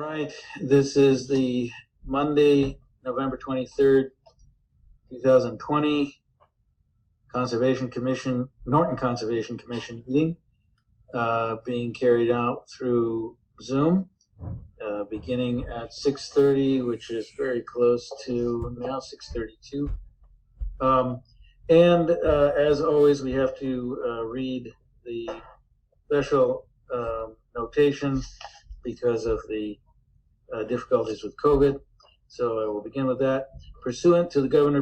right, this is the Monday, November 23rd, 2020 Conservation Commission, Norton Conservation Commission meeting being carried out through Zoom, beginning at 6:30, which is very close to now 6:32. And as always, we have to read the special notation because of the difficulties with COVID. So I will begin with that. Pursuant to the Governor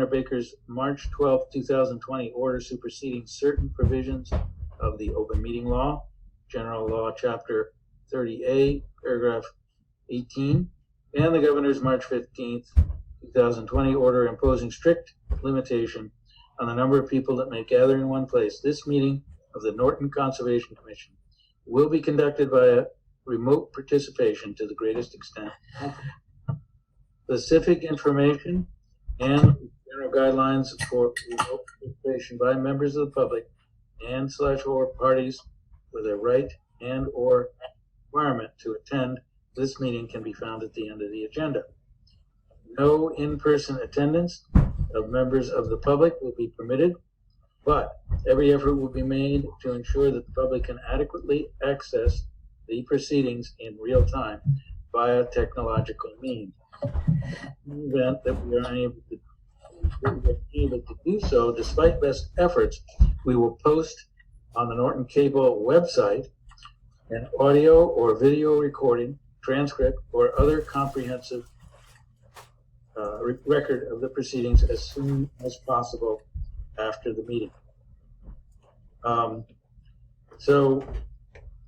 Baker's March 12, 2020 order superseding certain provisions of the Open Meeting Law, General Law, Chapter 30A, Paragraph 18, and the Governor's March 15th, 2020 order imposing strict limitation on the number of people that may gather in one place. This meeting of the Norton Conservation Commission will be conducted by remote participation to the greatest extent. Specific information and general guidelines for remote participation by members of the public and / or parties with a right and or requirement to attend this meeting can be found at the end of the agenda. No in-person attendance of members of the public will be permitted, but every effort will be made to ensure that the public can adequately access the proceedings in real time via technological means. In the event that we are unable to do so, despite best efforts, we will post on the Norton Cable website an audio or video recording, transcript, or other comprehensive record of the proceedings as soon as possible after the meeting. So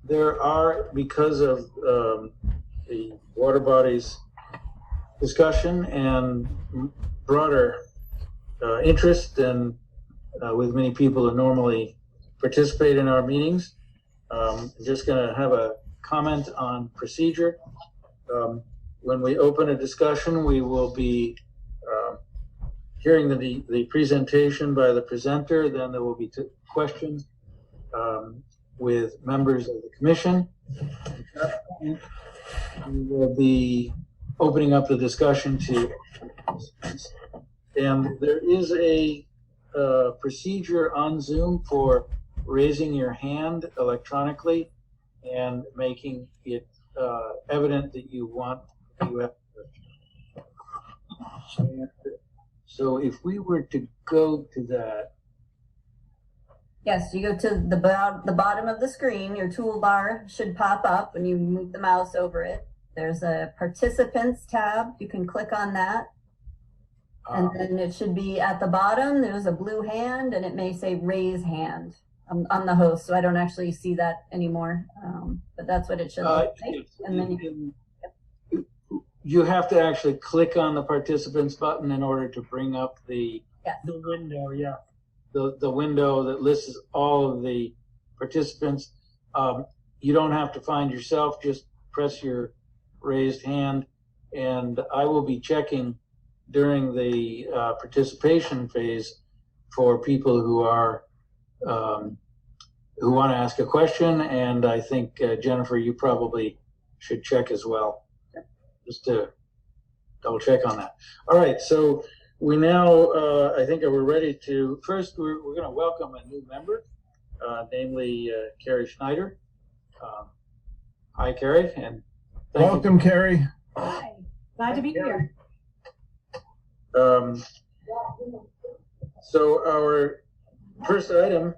there are, because of the water bodies discussion and broader interest and with many people who normally participate in our meetings, I'm just going to have a comment on procedure. When we open a discussion, we will be hearing the presentation by the presenter. Then there will be questions with members of the commission. We will be opening up the discussion to participants. And there is a procedure on Zoom for raising your hand electronically and making it evident that you have. So if we were to go to that. Yes, you go to the bottom of the screen. Your toolbar should pop up when you move the mouse over it. There's a participants tab. You can click on that. And then it should be at the bottom. There's a blue hand and it may say raise hand. I'm the host, so I don't actually see that anymore. But that's what it should look like. And then you have to actually click on the participants button in order to bring up the window, the window that lists all of the participants. You don't have to find yourself, just press your raised hand, and I will be checking during the participation phase for people who are who want to ask a question, and I think Jennifer, you probably should check as well, just to double check on that. All right, so we now, I think we're ready to, first we're going to welcome a new member, namely Carrie Schneider. Hi, Carrie, and welcome, Carrie. Hi, glad to be here. So our first item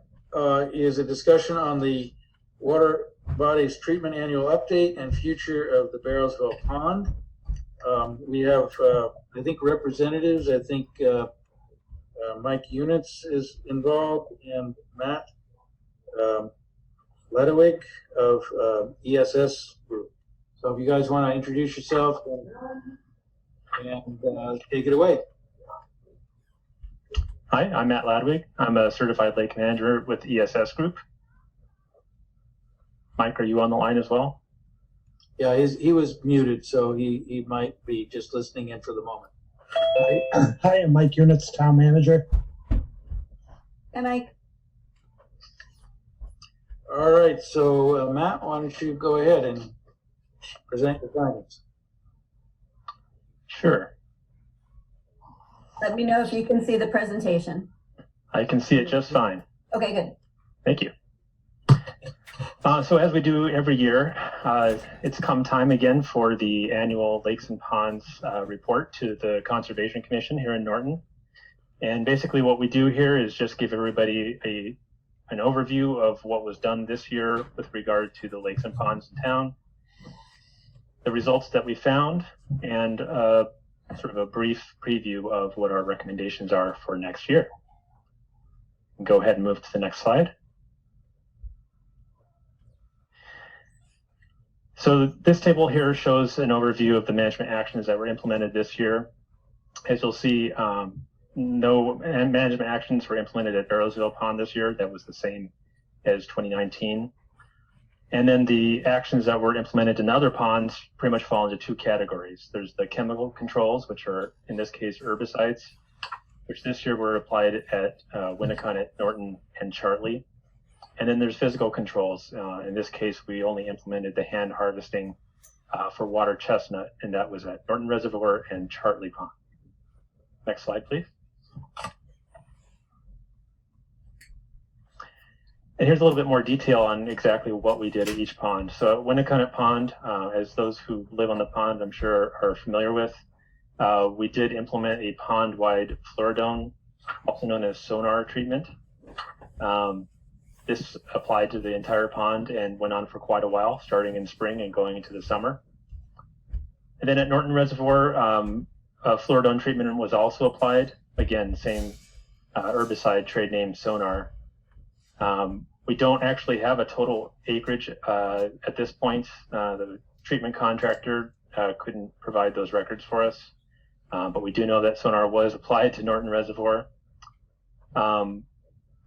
is a discussion on the water bodies treatment annual update and future of the Barrelsville Pond. We have, I think, representatives. I think Mike Units is involved, and Matt Ledewig of ESS Group. So if you guys want to introduce yourself and take it away. Hi, I'm Matt Ladwig. I'm a certified lake manager with ESS Group. Mike, are you on the line as well? Yeah, he was muted, so he might be just listening in for the moment. Hi, I'm Mike Units, town manager. and I All right, so Matt, why don't you go ahead and present your findings. Sure. Let me know if you can see the presentation. I can see it just fine. Okay, good. Thank you. So as we do every year, it's come time again for the annual Lakes and Ponds report to the Conservation Commission here in Norton. And basically what we do here is just give everybody an overview of what was done this year with regard to the lakes and ponds in town, the results that we found, and sort of a brief preview of what our recommendations are for next year. Go ahead and move to the next slide. So this table here shows an overview of the management actions that were implemented this year. As you'll see, no management actions were implemented at Barrowsville Pond this year. That was the same as 2019. And then the actions that were implemented in other ponds pretty much fall into two categories. There's the chemical controls, which are, in this case, herbicides, which this year were applied at Winnicott, Norton, and Chartley. And then there's physical controls. In this case, we only implemented the hand harvesting for water chestnut, and that was at Norton Reservoir and Chartley Pond. Next slide, please. And here's a little bit more detail on exactly what we did at each pond. So at Winnicott Pond, as those who live on the pond, I'm sure are familiar with, we did implement a pond-wide fluoridone, also known as sonar treatment. This applied to the entire pond and went on for quite a while, starting in spring and going into the summer. And then at Norton Reservoir, fluoridone treatment was also applied. Again, same herbicide, trade name sonar. We don't actually have a total acreage at this point. The treatment contractor couldn't provide those records for us, but we do know that sonar was applied to Norton Reservoir.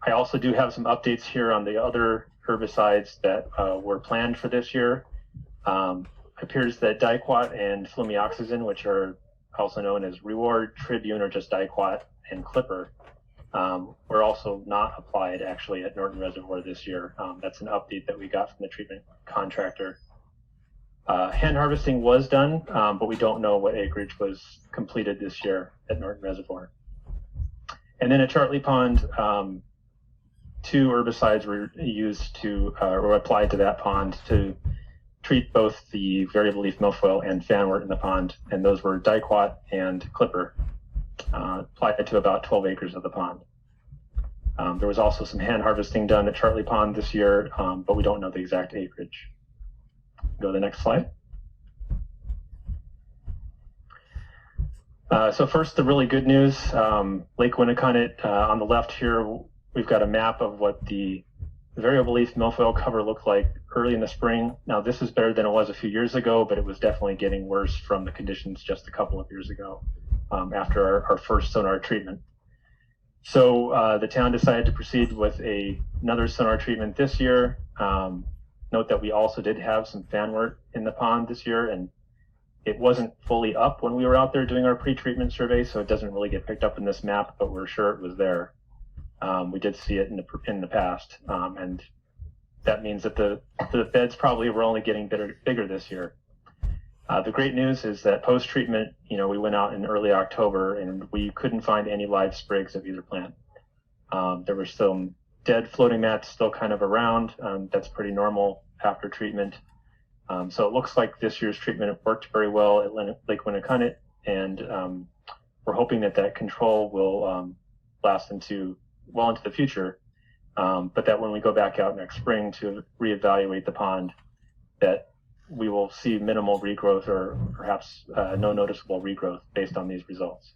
I also do have some updates here on the other herbicides that were planned for this year. Appears that Diquat and flumioxazin, which are also known as Reward, Tribune, or just Diquat, and Clipper, were also not applied actually at Norton Reservoir this year. That's an update that we got from the treatment contractor. Hand harvesting was done, but we don't know what acreage was completed this year at Norton Reservoir. And then at Chartley Pond, two herbicides were used to, or applied to that pond to treat both the variable leaf milfoil and fanwort in the pond, and those were Diquat and Clipper, applied to about 12 acres of the pond. There was also some hand harvesting done at Chartley Pond this year, but we don't know the exact acreage. Go to the next slide. So first, the really good news, Lake Winnicott on the left here, we've got a map of what the variable leaf milfoil cover looked like early in the spring. Now this is better than it was a few years ago, but it was definitely getting worse from the conditions just a couple of years ago after our first sonar treatment. So the town decided to proceed with another sonar treatment this year. Note that we also did have some fanwort in the pond this year, and it wasn't fully up when we were out there doing our pre-treatment survey, so it doesn't really get picked up in this map, but we're sure it was there. We did see it in the past, and that means that the beds probably were only getting bigger this year. The great news is that post-treatment, we went out in early October and we couldn't find any live sprigs of either plant. There were some dead floating mats still kind of around. That's pretty normal after treatment. So it looks like this year's treatment worked very well at Lake Winnicott, and we're hoping that control will last well into the future, but that when we go back out next spring to reevaluate the pond, that we will see minimal regrowth or perhaps no noticeable regrowth based on these results.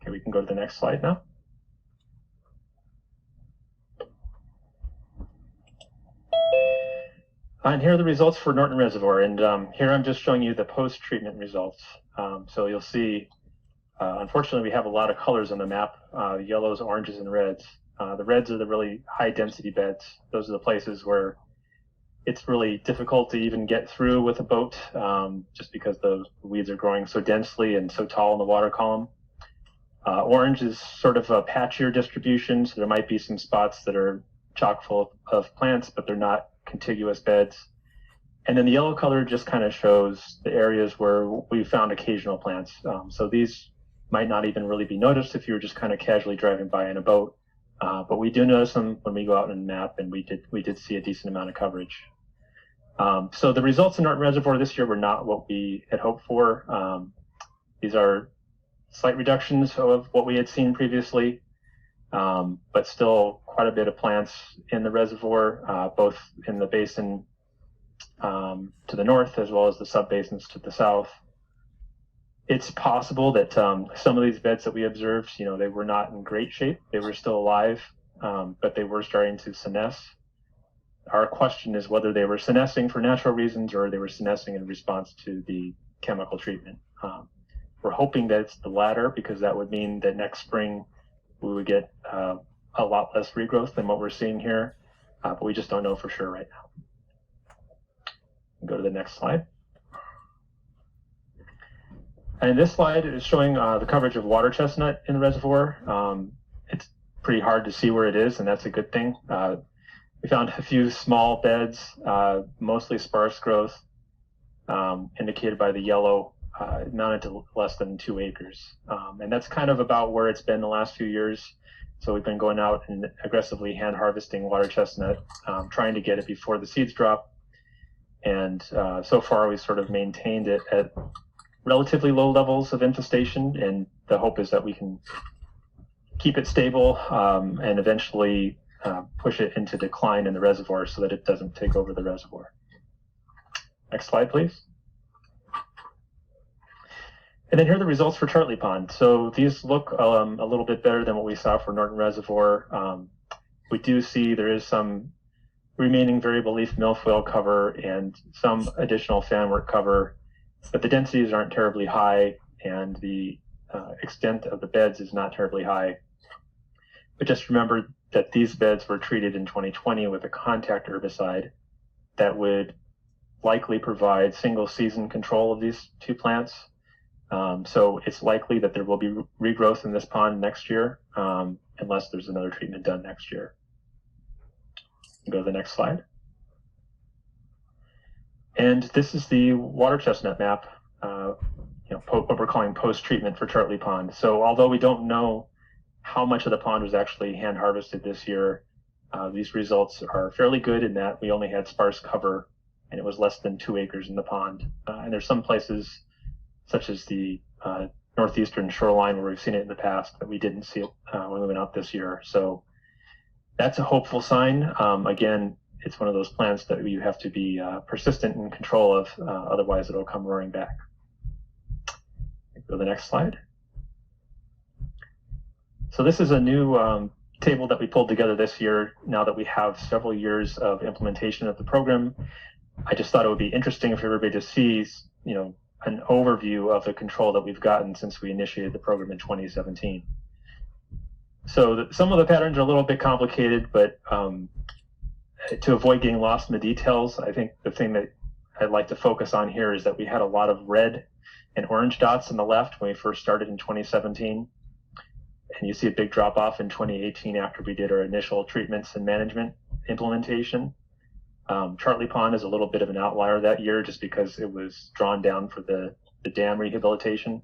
Okay, we can go to the next slide now. And here are the results for Norton Reservoir, and here I'm just showing you the post-treatment results. So you'll see, unfortunately, we have a lot of colors on the map, yellows, oranges, and reds. The reds are the really high-density beds. Those are the places where it's really difficult to even get through with a boat, just because the weeds are growing so densely and so tall in the water column. Orange is sort of a patchier distribution, so there might be some spots that are chock full of plants, but they're not contiguous beds. And then the yellow color just kind of shows the areas where we found occasional plants. So these might not even really be noticed if you were just kind of casually driving by in a boat. But we do notice them when we go out and map, and we did see a decent amount of coverage. So the results in Norton Reservoir this year were not what we had hoped for. These are slight reductions of what we had seen previously, but still quite a bit of plants in the reservoir, both in the basin to the north as well as the subbasins to the south. It's possible that some of these beds that we observed, they were not in great shape. They were still alive, but they were starting to senesce. Our question is whether they were senescing for natural reasons or they were senescing in response to the chemical treatment. We're hoping that it's the latter, because that would mean that next spring we would get a lot less regrowth than what we're seeing here, but we just don't know for sure right now. Go to the next slide. And this slide is showing the coverage of water chestnut in the reservoir. It's pretty hard to see where it is, and that's a good thing. We found a few small beds, mostly sparse growth, indicated by the yellow, amounted to less than 2 acres. And that's kind of about where it's been the last few years. So we've been going out and aggressively hand harvesting water chestnut, trying to get it before the seeds drop. And so far we sort of maintained it at relatively low levels of infestation, and the hope is that we can keep it stable and eventually push it into decline in the reservoir so that it doesn't take over the reservoir. Next slide, please. And then here are the results for Chartley Pond. So these look a little bit better than what we saw for Norton Reservoir. We do see there is some remaining variable leaf milfoil cover and some additional fanwork cover, but the densities aren't terribly high and the extent of the beds is not terribly high. But just remember that these beds were treated in 2020 with a contact herbicide that would likely provide single season control of these two plants. So it's likely that there will be regrowth in this pond next year, unless there's another treatment done next year. Go to the next slide. And this is the water chestnut map, what we're calling post-treatment for Chartley Pond. So although we don't know how much of the pond was actually hand harvested this year, these results are fairly good in that we only had sparse cover and it was less than 2 acres in the pond. And there's some places, such as the northeastern shoreline, where we've seen it in the past, but we didn't see it when we went out this year. So that's a hopeful sign. Again, it's one of those plants that you have to be persistent in control of, otherwise it'll come roaring back. Go to the next slide. So this is a new table that we pulled together this year, now that we have several years of implementation of the program. I just thought it would be interesting for everybody to see, an overview of the control that we've gotten since we initiated the program in 2017. So some of the patterns are a little bit complicated, but to avoid getting lost in the details, I think the thing that I'd like to focus on here is that we had a lot of red and orange dots on the left when we first started in 2017. And you see a big drop off in 2018 after we did our initial treatments and management implementation. Chartley Pond is a little bit of an outlier that year just because it was drawn down for the dam rehabilitation.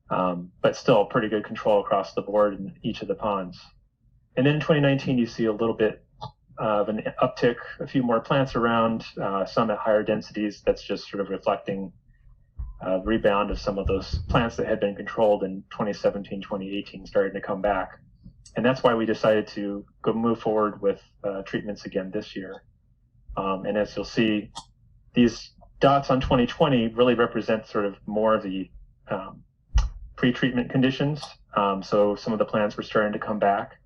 But still pretty good control across the board in each of the ponds. And then in 2019, you see a little bit of an uptick, a few more plants around, some at higher densities. That's just sort of reflecting rebound of some of those plants that had been controlled in 2017, 2018 starting to come back. And that's why we decided to move forward with treatments again this year. And as you'll see, these dots on 2020 really represent sort of more of the pre-treatment conditions. So some of the plants were starting to come back,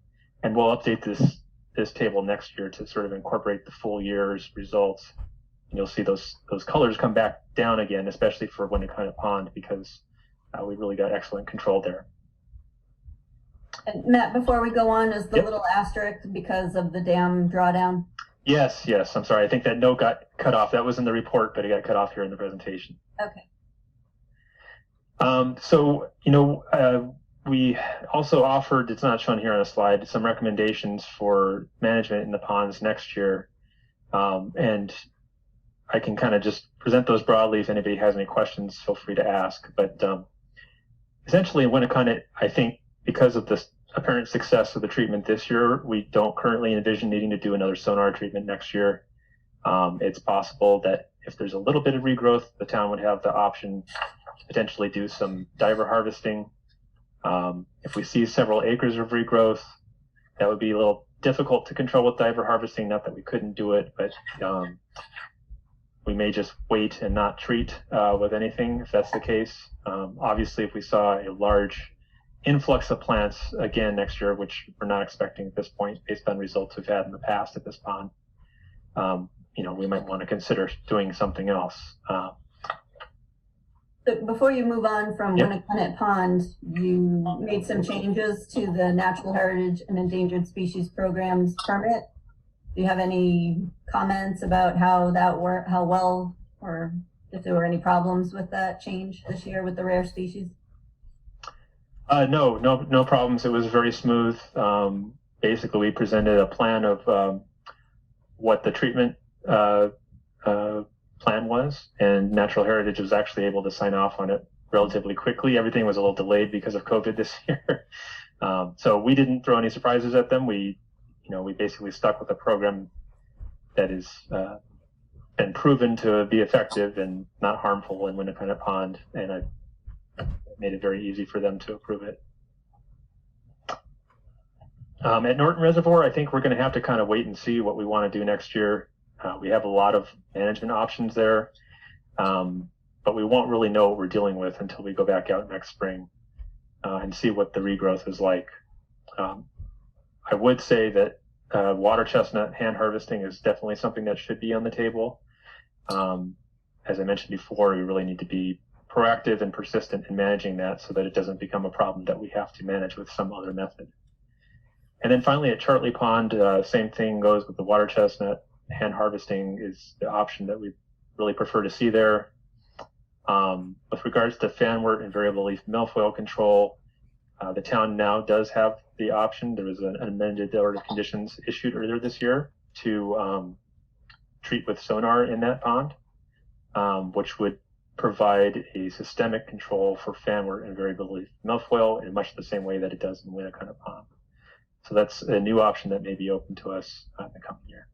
and we'll update this table next year to sort of incorporate the full year's results. And you'll see those colors come back down again, especially for Winnicott Pond, because we really got excellent control there. And Matt, before we go on, is the Yep. little asterisk because of the dam drawdown? Yes. I'm sorry. I think that note got cut off. That was in the report, but it got cut off here in the presentation. Okay. We also offered, it's not shown here on the slide, some recommendations for management in the ponds next year. And I can kind of just present those broadly. If anybody has any questions, feel free to ask. But essentially, Winnicott, I think because of the apparent success of the treatment this year, we don't currently envision needing to do another sonar treatment next year. It's possible that if there's a little bit of regrowth, the town would have the option to potentially do some diver harvesting. If we see several acres of regrowth, that would be a little difficult to control with diver harvesting. Not that we couldn't do it, but we may just wait and not treat with anything if that's the case. Obviously, if we saw a large influx of plants again next year, which we're not expecting at this point based on results we've had in the past at this pond, we might want to consider doing something else. So before you move on from Winnicott Pond, you made some changes to the Natural Heritage and Endangered Species Programs permit. Do you have any comments about how that worked, how well, or if there were any problems with that change this year with the rare species? No problems. It was very smooth. Basically, we presented a plan of what the treatment plan was, and Natural Heritage was actually able to sign off on it relatively quickly. Everything was a little delayed because of COVID this year. So we didn't throw any surprises at them. We basically stuck with a program that has been proven to be effective and not harmful in Winnicott Pond, and I made it very easy for them to approve it. At Norton Reservoir, I think we're going to have to kind of wait and see what we want to do next year. We have a lot of management options there, but we won't really know what we're dealing with until we go back out next spring and see what the regrowth is like. I would say that water chestnut hand harvesting is definitely something that should be on the table. As I mentioned before, we really need to be proactive and persistent in managing that so that it doesn't become a problem that we have to manage with some other method. And then finally at Chartley Pond, same thing goes with the water chestnut. Hand harvesting is the option that we really prefer to see there. With regards to fanwort and variable leaf milfoil control, the town now does have the option. There was an amended order of conditions issued earlier this year to treat with sonar in that pond, which would provide a systemic control for fanwort and variable leaf milfoil in much the same way that it does in Winnicott Pond. So that's a new option that may be open to us in the coming year.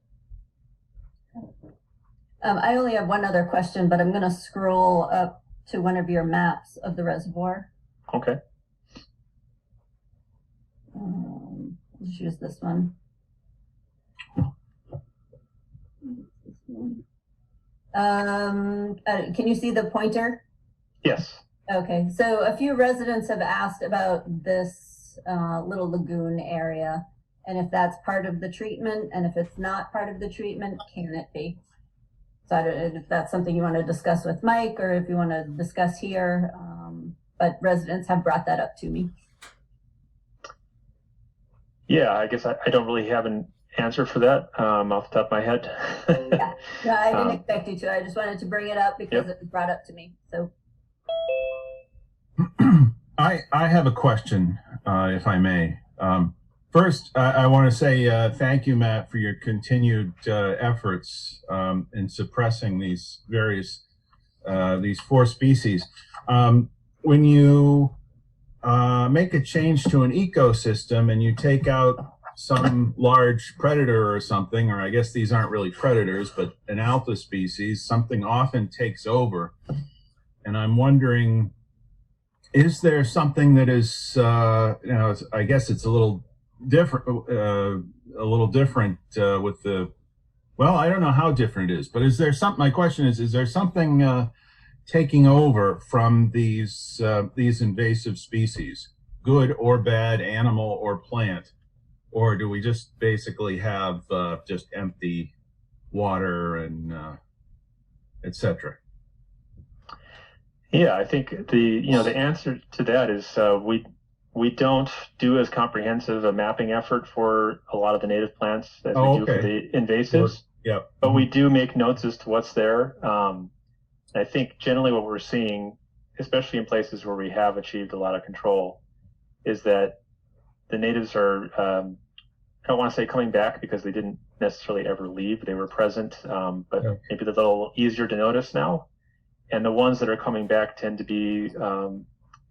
I only have one other question, but I'm going to scroll up to one of your maps of the reservoir. Okay. Let's use this one. Can you see the pointer? Yes. Okay, so a few residents have asked about this little lagoon area, and if that's part of the treatment, and if it's not part of the treatment, can it be? So I don't know if that's something you want to discuss with Mike, or if you want to discuss here, but residents have brought that up to me. Yeah, I guess I don't really have an answer for that off the top of my head. Yeah, no, I didn't expect you to. I just wanted to bring it up because it was brought up to me. So I have a question, if I may. First, I want to say thank you, Matt, for your continued efforts in suppressing these various these 4 species. When you make a change to an ecosystem and you take out some large predator or something, or I guess these aren't really predators, but an alpha species, something often takes over. And I'm wondering, is there something that is, I guess it's a little different with the, well, I don't know how different it is, but is there something, my question is there something taking over from these invasive species, good or bad, animal or plant? Or do we just basically have just empty water and et cetera? Yeah, I think the answer to that is we don't do as comprehensive a mapping effort for a lot of the native plants as we do for the invasives. Yeah. But we do make notes as to what's there. I think generally what we're seeing, especially in places where we have achieved a lot of control, is that the natives are I don't want to say coming back because they didn't necessarily ever leave. They were present, but Yeah. maybe they're a little easier to notice now. And the ones that are coming back tend to be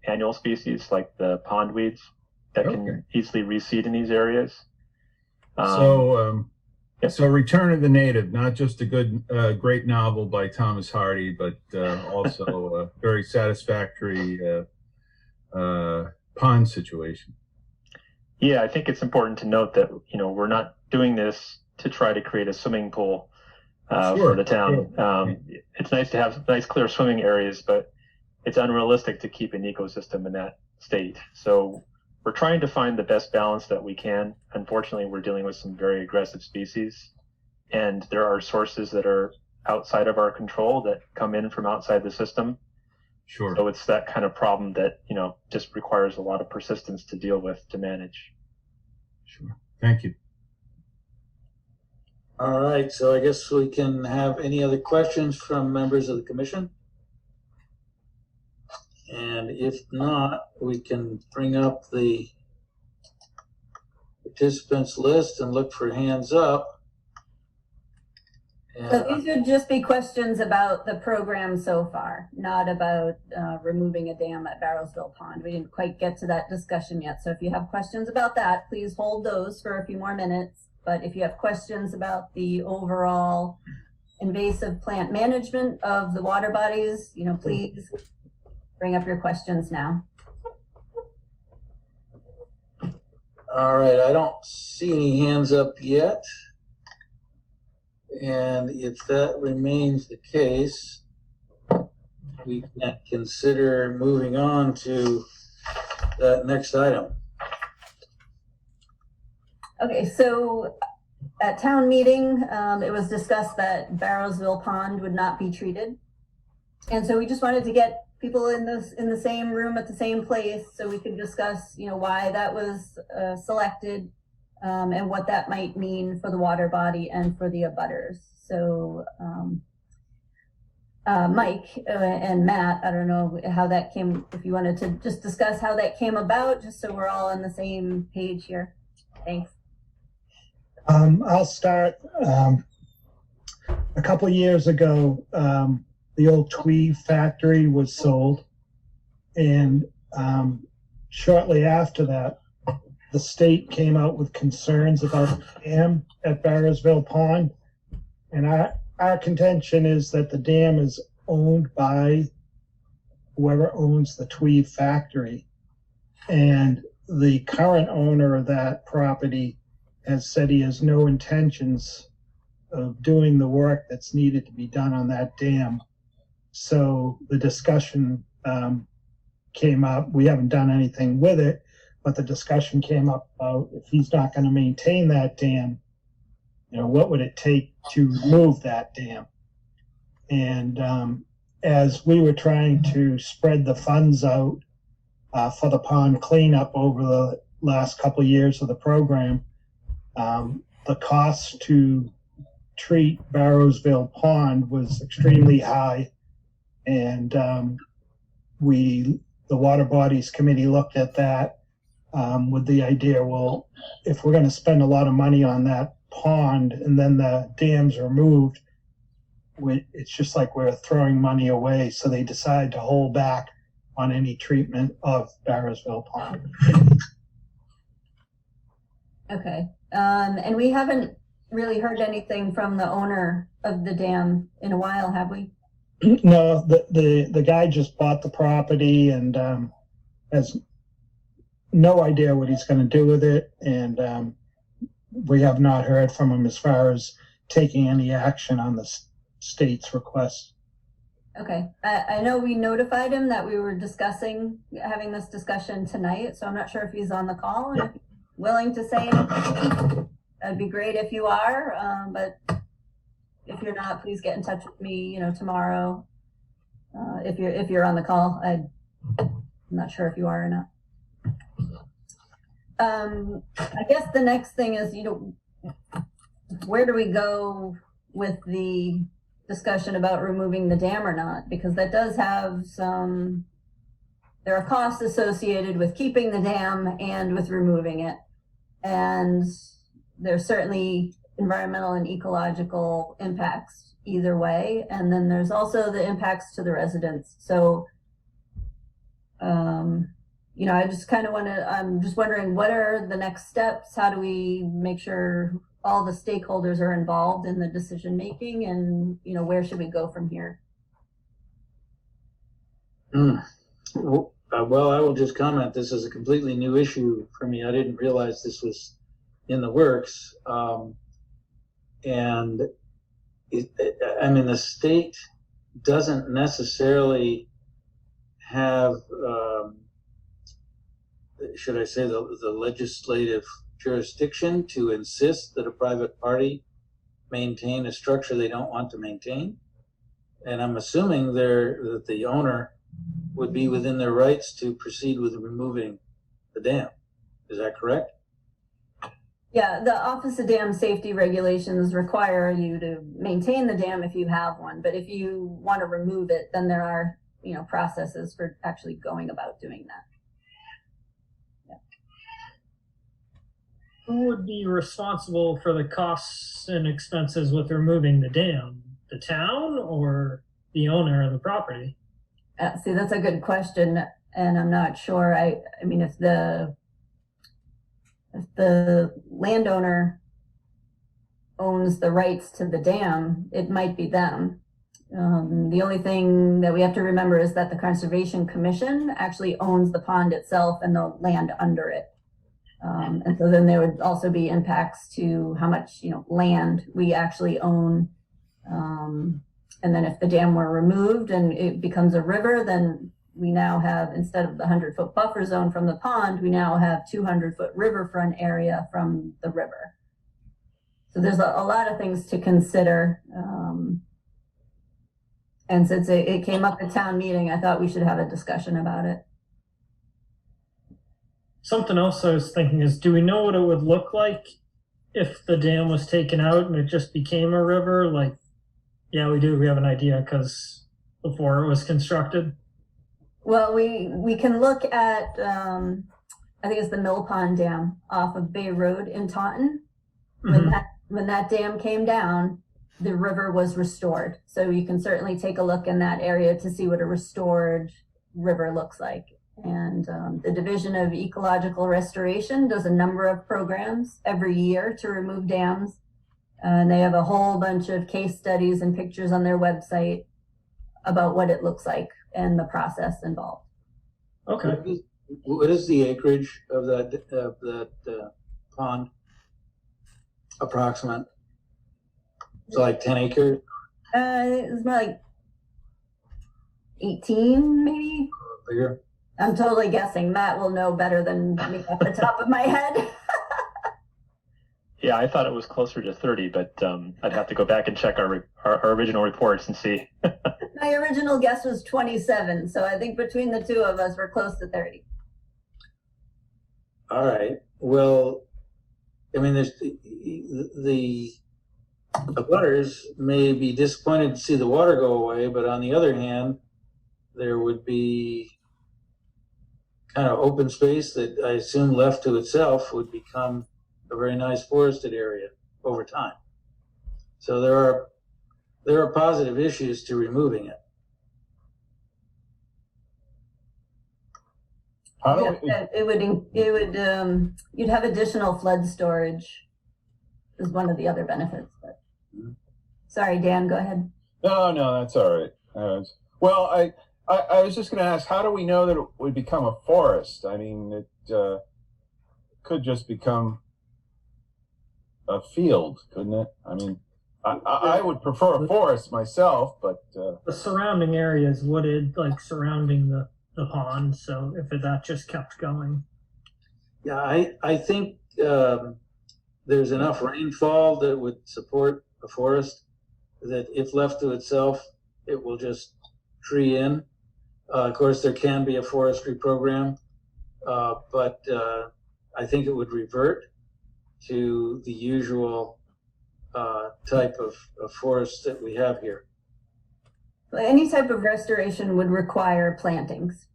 annual species like the pondweeds that Okay. can easily reseed in these areas. Yep. So Return of the Native, not just a great novel by Thomas Hardy, but also a very satisfactory pond situation. Yeah, I think it's important to note that, we're not doing this to try to create a swimming pool for the town. Sure. It's nice to have nice, clear swimming areas, but it's unrealistic to keep an ecosystem in that state. So we're trying to find the best balance that we can. Unfortunately, we're dealing with some very aggressive species, and there are sources that are outside of our control that come in from outside the system. Sure. So it's that kind of problem that, just requires a lot of persistence to deal with, to manage. Sure. Thank you. All right, so I guess we can have any other questions from members of the commission? And if not, we can bring up the participants list and look for hands up. So these would just be questions about the program so far, not about removing a dam at Barrowsville Pond. We didn't quite get to that discussion yet. So if you have questions about that, please hold those for a few more minutes. But if you have questions about the overall invasive plant management of the water bodies, please bring up your questions now. All right, I don't see any hands up yet. And if that remains the case, we can consider moving on to that next item. Okay, so at town meeting, it was discussed that Barrowsville Pond would not be treated. And so we just wanted to get people in the same room at the same place so we could discuss, why that was selected and what that might mean for the water body and for the abutters. So Mike and Matt, I don't know how that came, if you wanted to just discuss how that came about, just so we're all on the same page here. Thanks. I'll start. A couple of years ago, the old Tweed factory was sold, and shortly after that, the state came out with concerns about the dam at Barrowsville Pond, and our contention is that the dam is owned by whoever owns the Tweed factory, and the current owner of that property has said he has no intentions of doing the work that's needed to be done on that dam. So the discussion came up. We haven't done anything with it, but the discussion came up about if he's not going to maintain that dam, what would it take to remove that dam? And as we were trying to spread the funds out for the pond cleanup over the last couple of years of the program, the cost to treat Barrowsville Pond was extremely high. And the Water Bodies Committee looked at that with the idea, well, if we're going to spend a lot of money on that pond and then the dam's removed, it's just like we're throwing money away. So they decided to hold back on any treatment of Barrowsville Pond. Okay. And we haven't really heard anything from the owner of the dam in a while, have we? No, the guy just bought the property and has no idea what he's going to do with it. And we have not heard from him as far as taking any action on the state's request. Okay. I know we notified him that we were having this discussion tonight, so I'm not sure if he's on the call and if he's willing to say anything. That'd be great if you are, but if you're not, please get in touch with me, tomorrow. If you're on the call, I'm not sure if you are or not. I guess the next thing is, where do we go with the discussion about removing the dam or not? Because that does have there are costs associated with keeping the dam and with removing it. And there's certainly environmental and ecological impacts either way. And then there's also the impacts to the residents. So, you know, I just kind of want to, I'm just wondering, what are the next steps? How do we make sure all the stakeholders are involved in the decision making, and, you know, where should we go from here? Well, I will just comment, this is a completely new issue for me. I didn't realize this was in the works. And I mean, the state doesn't necessarily have, should I say, the legislative jurisdiction to insist that a private party maintain a structure they don't want to maintain. And I'm assuming that the owner would be within their rights to proceed with removing the dam. Is that correct? Yeah, the Office of Dam Safety Regulations require you to maintain the dam if you have one, but if you want to remove it, then there are, you know, processes for actually going about doing that. Who would be responsible for the costs and expenses with removing the dam? The town or the owner of the property? See, that's a good question, and I'm not sure. I mean, if the landowner owns the rights to the dam, it might be them. The only thing that we have to remember is that the Conservation Commission actually owns the pond itself and the land under it. And so then there would also be impacts to how much, you know, land we actually own. And then if the dam were removed and it becomes a river, then we now have, instead of the 100-foot buffer zone from the pond, we now have 200-foot riverfront area from the river. So there's a lot of things to consider. And since it came up at town meeting, I thought we should have a discussion about it. Something else I was thinking is, do we know what it would look like if the dam was taken out and it just became a river? Like, yeah, we do. We have an idea because before it was constructed. Well, we can look at, I think it's the Mill Pond Dam off of Bay Road in Taunton. When that dam came down, the river was restored. So you can certainly take a look in that area to see what a restored river looks like. And the Division of Ecological Restoration does a number of programs every year to remove dams. And they have a whole bunch of case studies and pictures on their website about what it looks like and the process involved. Okay. What is the acreage of that pond? Approximate? So like 10 acres? It's more like 18, maybe. Bigger? I'm totally guessing. Matt will know better than me off the top of my head. Yeah, I thought it was closer to 30, but I'd have to go back and check our original reports and see. My original guess was 27, so I think between the two of us, we're close to 30. All right. Well, I mean, there's the butters may be disappointed to see the water go away, but on the other hand, there would be kind of open space that I assume left to itself would become a very nice forested area over time. So there are positive issues to removing it. How do we, It would you'd have additional flood storage is one of the other benefits. But sorry, Dan, go ahead. No, that's all right. Well, I was just going to ask, how do we know that it would become a forest? I mean, it could just become a field, couldn't it? I mean, I would prefer a forest myself, but The surrounding area is wooded, like surrounding the pond. So if that just kept going. Yeah, I think there's enough rainfall that would support a forest that if left to itself, it will just tree in. Of course, there can be a forestry program, but I think it would revert to the usual type of forest that we have here. Any type of restoration would require plantings.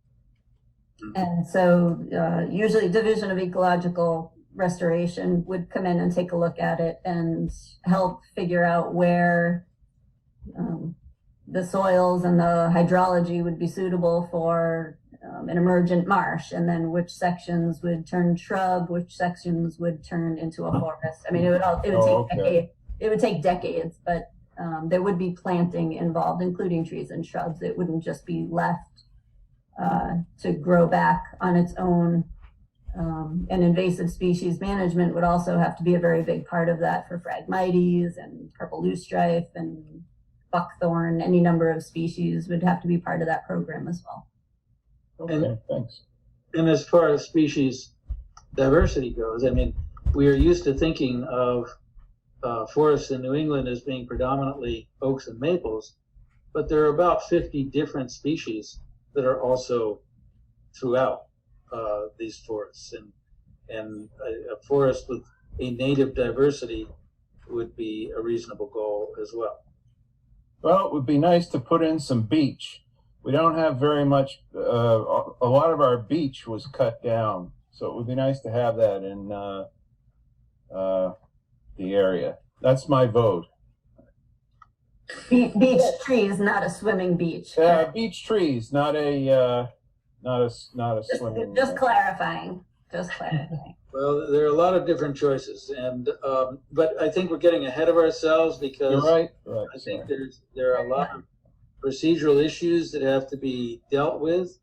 And so usually Division of Ecological Restoration would come in and take a look at it and help figure out where the soils and the hydrology would be suitable for an emergent marsh, and then which sections would turn shrub, which sections would turn into a forest. I mean, it would take decades, but there would be planting involved, including trees and shrubs. It wouldn't just be left to grow back on its own. And invasive species management would also have to be a very big part of that for Phragmites and purple loosestrife and buckthorn. Any number of species would have to be part of that program as well. Okay, thanks. And as far as species diversity goes, I mean, we are used to thinking of forests in New England as being predominantly oaks and maples, but there are about 50 different species that are also throughout these forests, and a forest with a native diversity would be a reasonable goal as well. Well, it would be nice to put in some beech. We don't have very much, a lot of our beech was cut down, so it would be nice to have that in the area. That's my vote. Beach trees, not a swimming beach. Beech trees, not a swimming. Just clarifying. Just clarifying. Well, there are a lot of different choices, and but I think we're getting ahead of ourselves because You're right. I think there are a lot of procedural issues that have to be dealt with.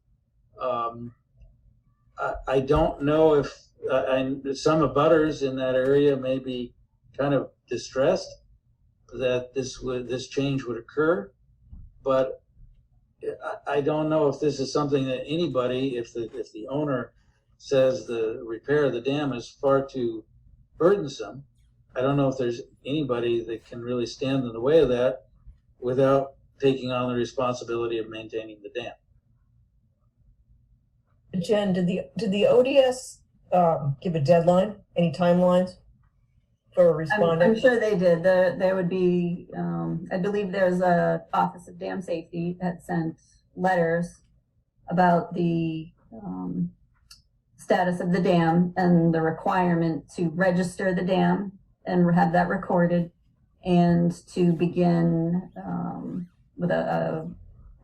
I don't know if some abutters in that area may be kind of distressed that this change would occur, but I don't know if this is something that anybody, if the owner says the repair of the dam is far too burdensome, I don't know if there's anybody that can really stand in the way of that without taking on the responsibility of maintaining the dam. Jen, did the ODS give a deadline? Any timelines for responding? I'm sure they did. There would be, I believe there's a Office of Dam Safety that sent letters about the status of the dam and the requirement to register the dam and have that recorded, and to begin with the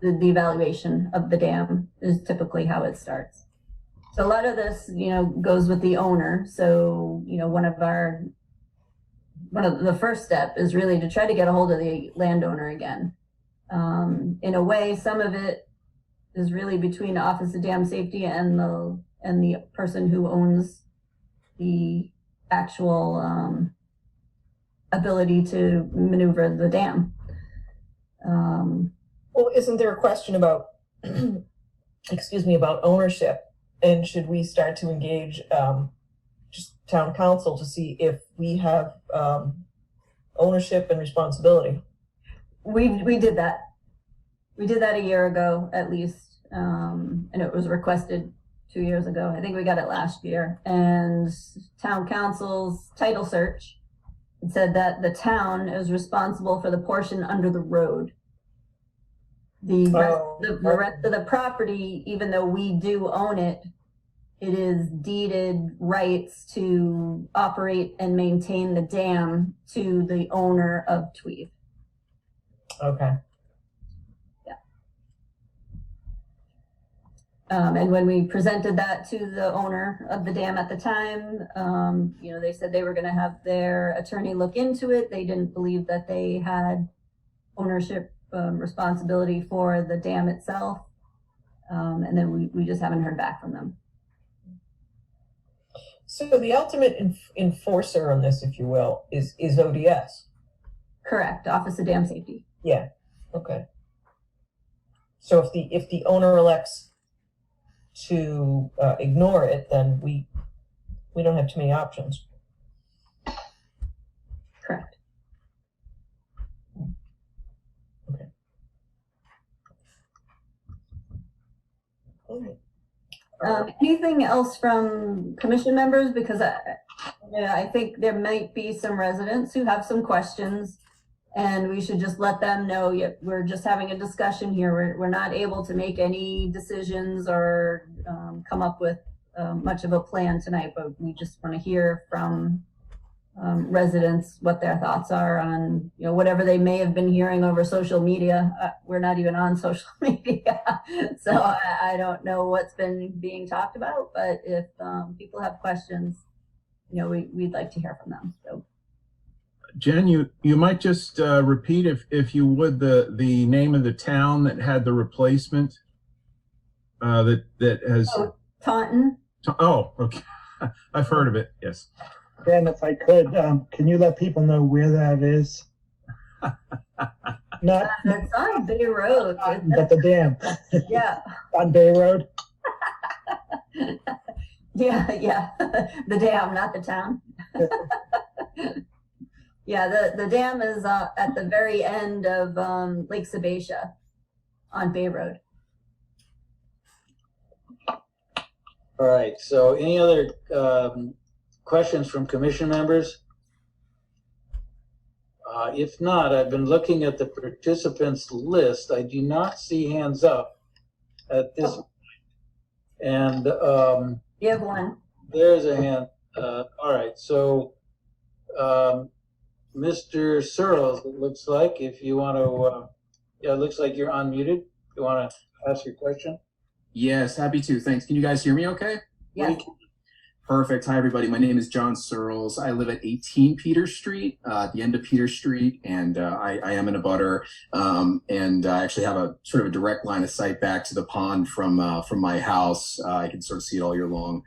evaluation of the dam is typically how it starts. So a lot of this, goes with the owner. So, one of the first step is really to try to get a hold of the landowner again. In a way, some of it is really between the Office of Dam Safety and the person who owns the actual ability to maneuver the dam. Well, isn't there a question about, about ownership? And should we start to engage just town council to see if we have ownership and responsibility? We did that. We did that a year ago, at least, and it was requested 2 years ago. I think we got it last year. And town council's title search said that the town is responsible for the portion under the road. The rest of the property, even though we do own it, it is deeded rights to operate and maintain the dam to the owner of Tweed. Okay. Yeah. And when we presented that to the owner of the dam at the time, they said they were going to have their attorney look into it. They didn't believe that they had ownership responsibility for the dam itself. And then we just haven't heard back from them. So the ultimate enforcer on this, if you will, is ODS. Correct. Office of Dam Safety. Yeah. Okay. So if the owner elects to ignore it, then we don't have too many options. Correct. Okay. All right. Anything else from commission members? Because I think there might be some residents who have some questions, and we should just let them know. We're just having a discussion here. We're not able to make any decisions or come up with much of a plan tonight, but we just want to hear from residents what their thoughts are on, you know, whatever they may have been hearing over social media. We're not even on social media, so I don't know what's been being talked about. But if people have questions, you know, we'd like to hear from them. So, Jen, you might just repeat, if you would, the name of the town that had the replacement that has. oh, Taunton. Oh, okay. I've heard of it. Yes. Ben, if I could, can you let people know where that is? Not, It's on Bay Road. but the dam Yeah. on Bay Road. Yeah. The dam, not the town. Yeah, the dam is at the very end of Lake Sebacia on Bay Road. All right, so any other questions from commission members? If not, I've been looking at the participants list. I do not see hands up at this point. And You have one. there's a hand. All right, so Mr. Searles, it looks like, if you want to, yeah, it looks like you're unmuted. You want to ask your question? Yes, happy to. Thanks. Can you guys hear me okay? Yes. Perfect. Hi, everybody. My name is Jon Searles. I live at 18 Peter Street, at the end of Peter Street, and I am in a butter, and I actually have a sort of a direct line of sight back to the pond from my house. I can sort of see it all year long.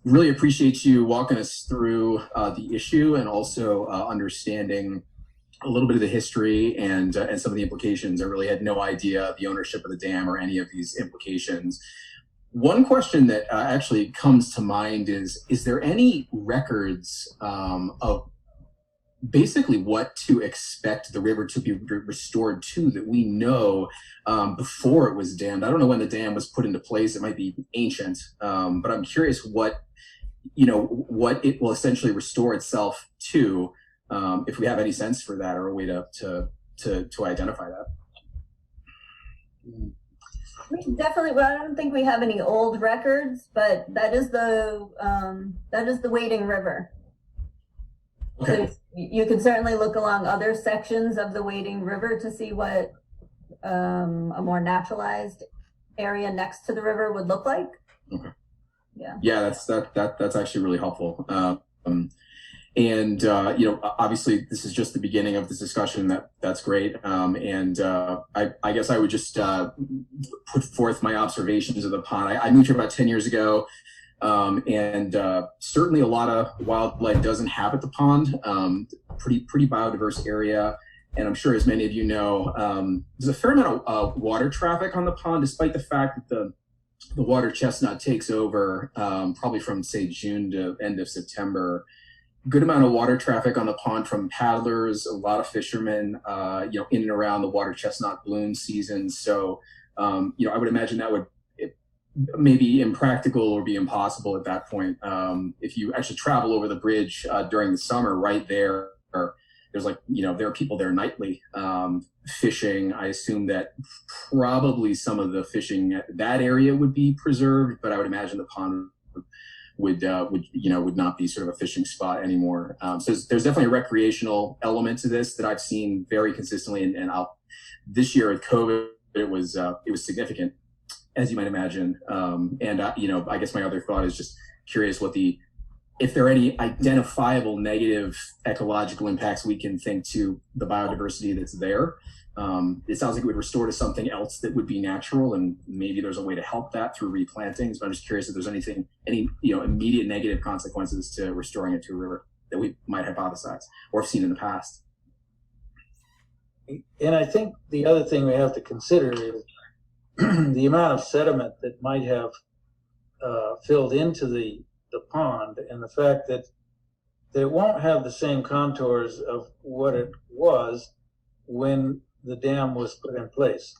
Really appreciate you walking us through the issue and also understanding a little bit of the history and some of the implications. I really had no idea the ownership of the dam or any of these implications. One question that actually comes to mind is there any records of basically what to expect the river to be restored to that we know before it was dammed? I don't know when the dam was put into place. It might be ancient, but I'm curious what it will essentially restore itself to, if we have any sense for that or a way to identify that. We definitely. Well, I don't think we have any old records, but that is the Wading River. Okay. So you can certainly look along other sections of the Wading River to see what a more naturalized area next to the river would look like. Okay. Yeah, that's actually really helpful. Obviously this is just the beginning of this discussion. That's great. I guess I would just put forth my observations of the pond. I moved here about 10 years ago. Certainly a lot of wildlife does inhabit the pond. Pretty biodiverse area. And I'm sure, as many of you know, there's a fair amount of water traffic on the pond, despite the fact that the water chestnut takes over probably from, say, June to end of September. Good amount of water traffic on the pond from paddlers, a lot of fishermen, in and around the water chestnut bloom season. So, I would imagine that would maybe impractical or be impossible at that point. If you actually travel over the bridge during the summer, right there, there's there are people there nightly fishing. I assume that probably some of the fishing at that area would be preserved, but I would imagine the pond would not be sort of a fishing spot anymore. So there's definitely a recreational element to this that I've seen very consistently, and this year with COVID, it was significant, as you might imagine. I guess my other thought is just curious if there are any identifiable negative ecological impacts we can think to the biodiversity that's there. It sounds like it would restore to something else that would be natural, and maybe there's a way to help that through replantings. But I'm just curious if there's any immediate negative consequences to restoring it to a river that we might hypothesize or have seen in the past. And I think the other thing we have to consider is the amount of sediment that might have filled into the pond, and the fact that it won't have the same contours of what it was when the dam was put in place.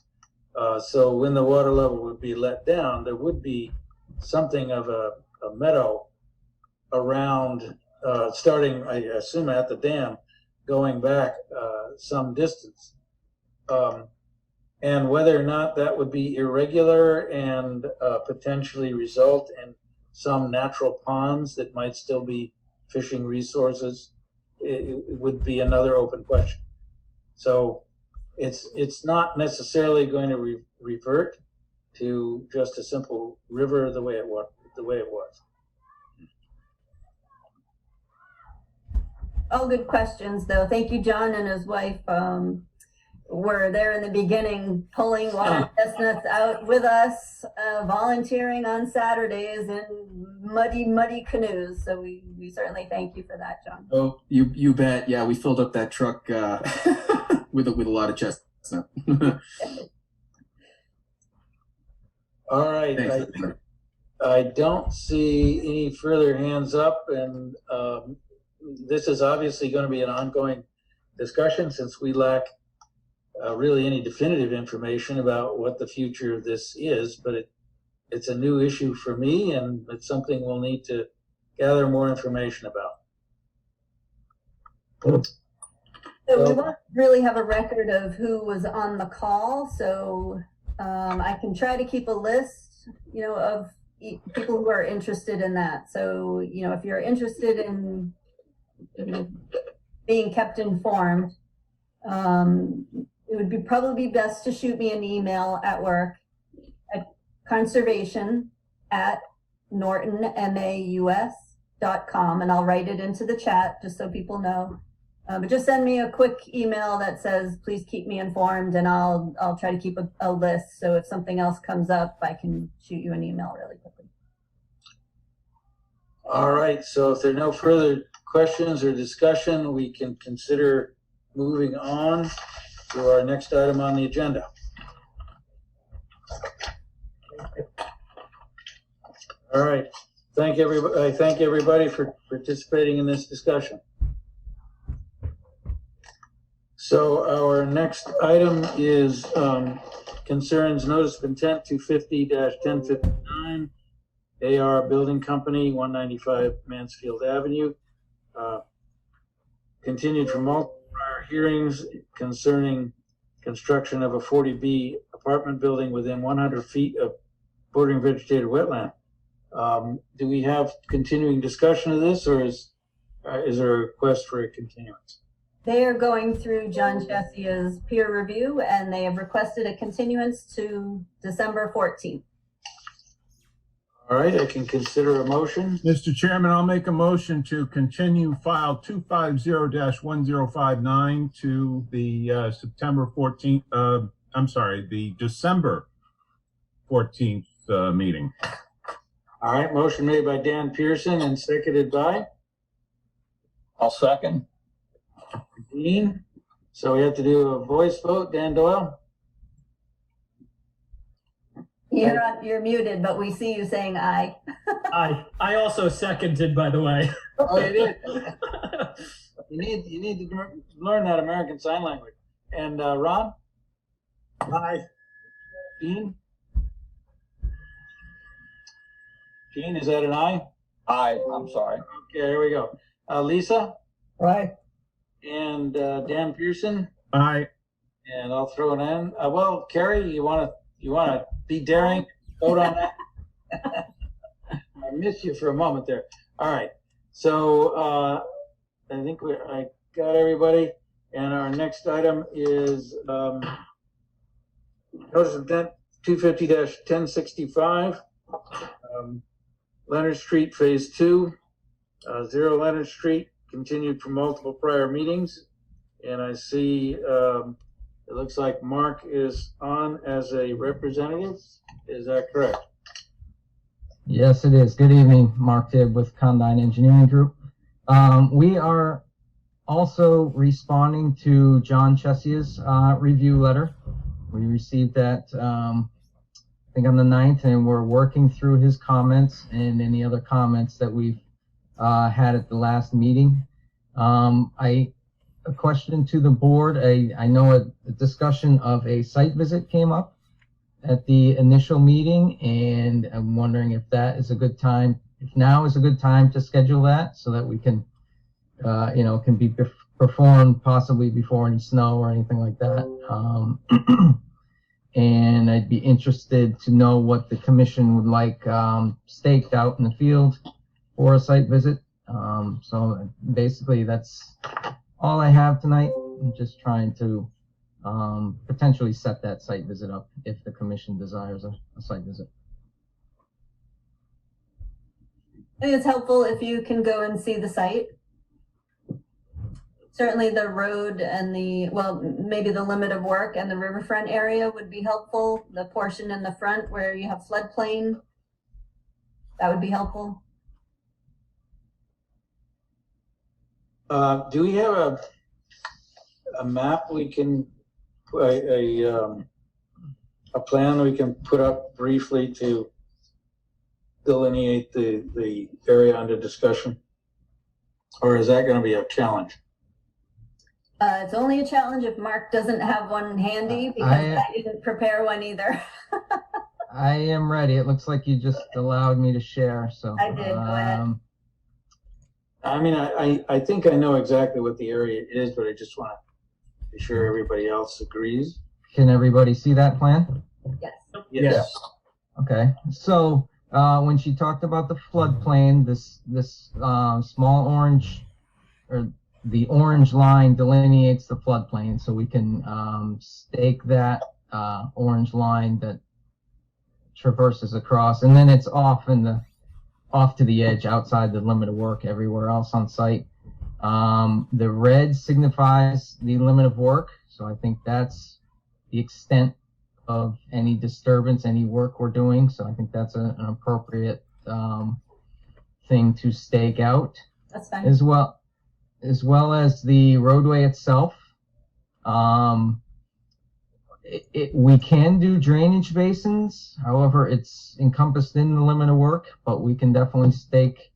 So when the water level would be let down, there would be something of a meadow around, starting, I assume, at the dam, going back some distance. and whether or not that would be irregular and potentially result in some natural ponds that might still be fishing resources, it would be another open question. So it's not necessarily going to revert to just a simple river the way it was. All good questions, though. Thank you, John and his wife. Were there in the beginning, pulling water chestnuts out with us, volunteering on Saturdays in muddy canoes. So we certainly thank you for that, John. Oh, you bet. Yeah, we filled up that truck with a lot of chestnut. All right. Thanks. I don't see any further hands up, and this is obviously going to be an ongoing discussion since we lack really any definitive information about what the future of this is, but it's a new issue for me, and it's something we'll need to gather more information about. So we won't really have a record of who was on the call, so I can try to keep a list, of people who are interested in that. So, if you're interested in being kept informed, it would probably be best to shoot me an email at work at conservation@nortonmaus.com, and I'll write it into the chat just so people know. But just send me a quick email that says, please keep me informed, and I'll try to keep a list. So if something else comes up, I can shoot you an email really quickly. All right, so if there are no further questions or discussion, we can consider moving on to our next item on the agenda. All right, thank everybody. I thank everybody for participating in this discussion. So our next item is concerns notice of intent 250-1059 AR Building Company, 195 Mansfield Avenue. Continued from multiple prior hearings concerning construction of a 40B apartment building within 100 feet of bordering vegetated wetland. Do we have continuing discussion of this, or is there a request for a continuance? They are going through Jon Searles' peer review, and they have requested a continuance to December 14th. All right, I can consider a motion. Mr. Chairman, I'll make a motion to continue file 250-1059 to the September 14th, the December 14th meeting. All right, motion made by Dan Pearson and seconded by? I'll second. Dean. So we have to do a voice vote. Dan Doyle? You're muted, but we see you saying aye. I also seconded, by the way. Oh, you did? You need to learn that American Sign Language. And Ron? Aye. Dean? Dean, is that an aye? Aye, I'm sorry. Okay, there we go. Lisa? Aye. And Dan Pearson? Aye. And I'll throw it in. Well, Carrie, you want to be daring? Vote on that? I missed you for a moment there. All right. So I think I got everybody. And our next item is notice of intent 250-1065, Leonard Street Phase 2, 0 Leonard Street, continued from multiple prior meetings. And I see it looks like Mark is on as a representative. Is that correct? Yes, it is. Good evening, Mark Tibb with Condyne Engineering Group. We are also responding to Jon Searles' review letter. We received that, I think on the 9th, and we're working through his comments and any other comments that we've had at the last meeting. A question to the board. I know a discussion of a site visit came up at the initial meeting, and I'm wondering if that is a good time, if now is a good time to schedule that so that we can, can be performed possibly before any snow or anything like that. and I'd be interested to know what the commission would like staked out in the field for a site visit. So basically that's all I have tonight. I'm just trying to potentially set that site visit up if the commission desires a site visit. I think it's helpful if you can go and see the site. Certainly the road and maybe the limit of work and the riverfront area would be helpful. The portion in the front where you have floodplain, that would be helpful. Do we have a map we can, a plan we can put up briefly to delineate the area under discussion? Or is that going to be a challenge? It's only a challenge if Mark doesn't have one handy, because I didn't prepare one either. I am ready. It looks like you just allowed me to share, so. I did, go ahead. I mean, I think I know exactly what the area is, but I just want to be sure everybody else agrees. Can everybody see that plan? Yes. Yes. Okay, so when she talked about the floodplain, this small orange, or the orange line delineates the floodplain, so we can stake that orange line that traverses across, and then it's off to the edge outside the limit of work everywhere else on site. The red signifies the limit of work, so I think that's the extent of any disturbance, any work we're doing, so I think that's an appropriate thing to stake out. That's fine. As well as the roadway itself. We can do drainage basins, however, it's encompassed in the limit of work, but we can definitely stake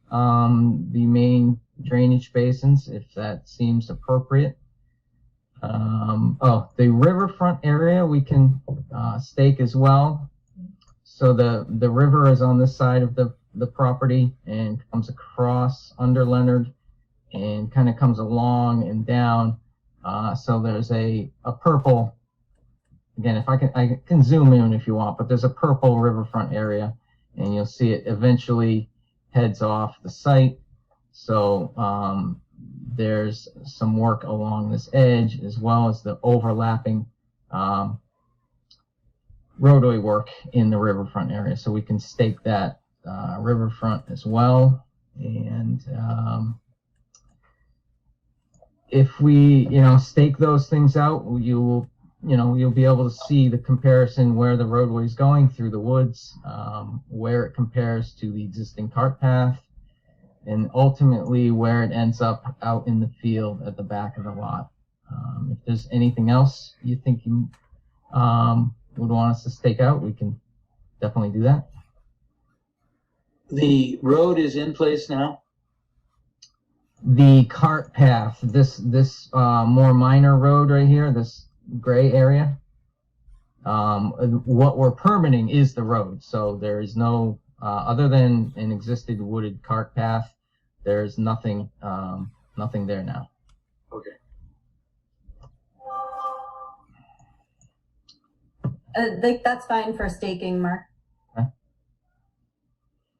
the main drainage basins if that seems appropriate. The riverfront area we can stake as well. So the river is on this side of the property and comes across under Leonard and kind of comes along and down. So there's a purple, again, if I can zoom in if you want, but there's a purple riverfront area and you'll see it eventually heads off the site. So there's some work along this edge as well as the overlapping roadway work in the riverfront area. So we can stake that riverfront as well. And if we, stake those things out, you'll be able to see the comparison where the roadway is going through the woods, where it compares to the existing cart path, and ultimately where it ends up out in the field at the back of the lot. If there's anything else you think you would want us to stake out, we can definitely do that. The road is in place now? The cart path, this more minor road right here, this gray area, what we're permitting is the road. So there is no, other than an existing wooded cart path, there's nothing there now. Okay. I think that's fine for staking, Mark. Okay.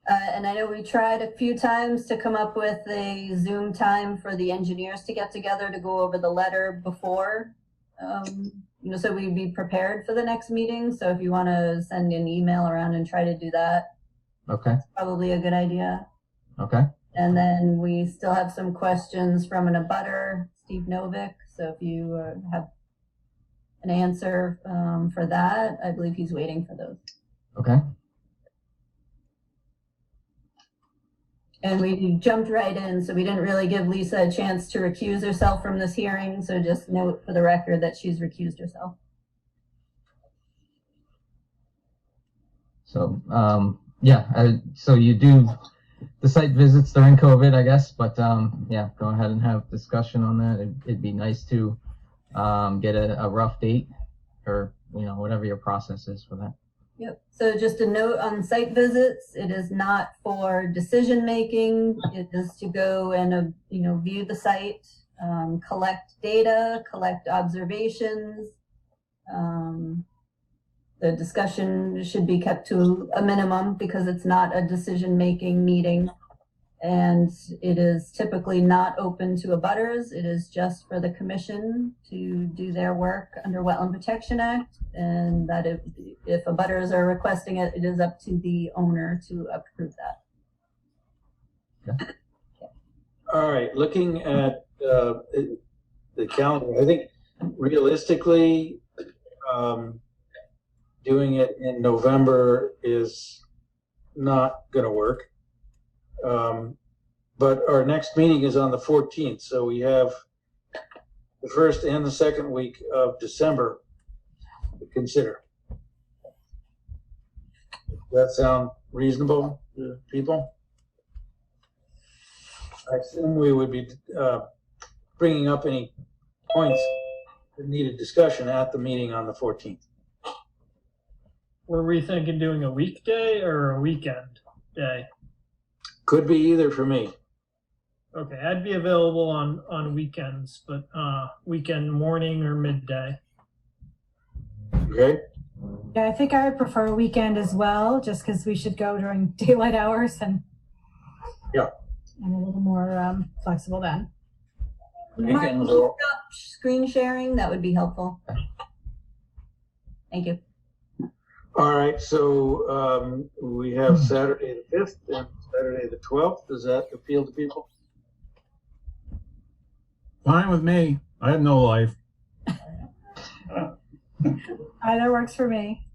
And I know we tried a few times to come up with a Zoom time for the engineers to get together to go over the letter before, so we'd be prepared for the next meeting. So if you want to send an email around and try to do that, Okay. that's probably a good idea. Okay. And then we still have some questions from an abutter, Steve Novick. So if you have an answer for that, I believe he's waiting for those. Okay. And we jumped right in, so we didn't really give Lisa a chance to recuse herself from this hearing. So just note for the record that she's recused herself. So, so you do the site visits during COVID, I guess, but yeah, go ahead and have discussion on that. It'd be nice to get a rough date or, whatever your process is for that. Yep. So just a note on site visits, it is not for decision making. It is to go and, view the site, collect data, collect observations, The discussion should be kept to a minimum because it's not a decision-making meeting. And it is typically not open to abutters. It is just for the commission to do their work under Wetland Protection Act. And that if abutters are requesting it, it is up to the owner to approve that. All right, looking at the calendar, I think realistically, doing it in November is not going to work. But our next meeting is on the 14th, so we have the first and the second week of December to consider. Does that sound reasonable to people? I assume we would be bringing up any points that needed discussion at the meeting on the 14th. Were we thinking doing a weekday or a weekend day? Could be either for me. Okay, I'd be available on weekends, but weekend morning or midday. Okay. Yeah, I think I would prefer a weekend as well, just because we should go during daylight hours and Yeah. I'm a little more flexible then. Mark, Weekends can you are- stop screen sharing? That would be helpful. Thank you. All right, so we have Saturday the 5th and Saturday the 12th. Does that appeal to people? Fine with me. I have no life. Either works for me.